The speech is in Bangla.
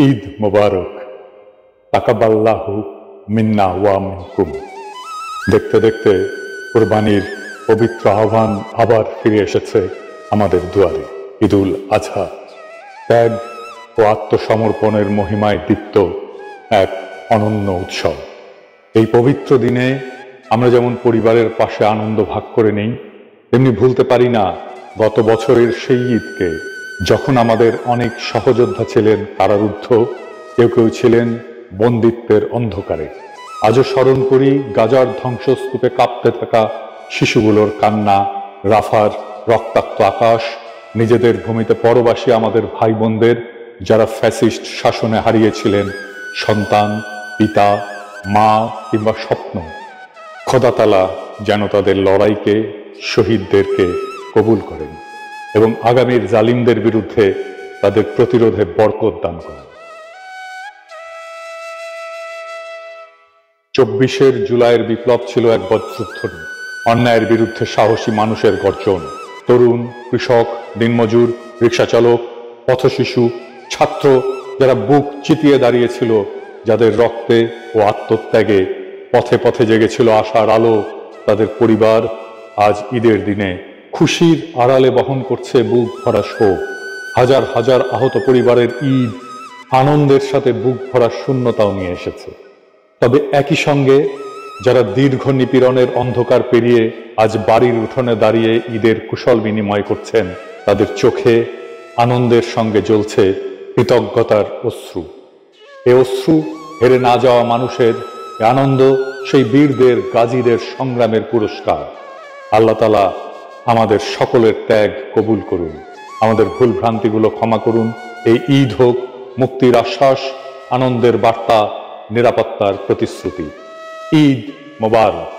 ঈদ মোবারক, তাকাব্বালাহু মিন্না ওয়া মিনকুম। দেখতে দেখতে কোরবানির পবিত্র আহ্বান আবার ফিরে এসেছে আমাদের দুয়ারে। ঈদুল আজহা ত্যাগ ও আত্মসমর্পণের মহিমায় দীপ্ত এক অনন্য উৎসব। এই পবিত্র দিনে আমরা যেমন পরিবারের পাশে আনন্দ ভাগ করে নেই, তেমনি ভুলতে পারি না গত বছরের সেই ঈদকে, যখন আমাদের অনেক সহযোদ্ধা ছিলেন কারারুদ্ধ, কেউ কেউ ছিলেন বন্দিত্বের অন্ধকারে। আজও স্মরণ করি গাজার ধ্বংসস্তূপে কাঁপতে থাকা শিশুগুলোর কান্না, রাফার রক্তাক্ত আকাশ, নিজেদের ভূমিতে পরবাসী আমাদের ভাই বোনদের যারা ফ্যাসিস্ট শাসনে হারিয়েছিলেন সন্তান, পিতা, মা কিংবা স্বপ্ন। খোদা তাআলা যেন তাদের লড়াইকে, শহীদদেরকে কবুল করেন এবং আগামীর জালিমদের বিরুদ্ধে তাদের প্রতিরোধে বরকত দান করেন। 24শে জুলাইয়ের বিপ্লব ছিল এক বজ্রধ্বনি, অন্যায়ের বিরুদ্ধে সাহসী মানুষের গর্জন। তরুণ, কৃষক, দিনমজুর, রিক্সাচালক, পথশিশু, ছাত্র যারা বুক চিতিয়ে দাঁড়িয়েছিল, যাদের রক্তে ও আত্মত্যাগে পথে পথে জেগেছিল আশার আলো, তাদের পরিবার আজ ঈদের দিনে খুশির আড়ালে বহন করছে বুক ভরা শোক। হাজার হাজার আহত পরিবারের ঈদ আনন্দের সাথে বুক ভরা শূন্যতাও নিয়ে এসেছে। তবে একই সঙ্গে যারা দীর্ঘ নিপীড়নের অন্ধকার পেরিয়ে আজ বাড়ির উঠোনে দাঁড়িয়ে ঈদের কুশল বিনিময় করছেন, তাদের চোখে আনন্দের সঙ্গে জ্বলছে কৃতজ্ঞতার অশ্রু। এ অশ্রু হেরে না যাওয়া মানুষের, এ আনন্দ সেই বীরদের, গাজীদের সংগ্রামের পুরস্কার। আল্লাহ তাআলা আমাদের সকলের ত্যাগ কবুল করুন, আমাদের ভুল ভ্রান্তিগুলো ক্ষমা করুন। এই ঈদ হোক মুক্তির আশ্বাস, আনন্দের বার্তা, নিরাপত্তার প্রতিশ্রুতি। ঈদ মোবারক।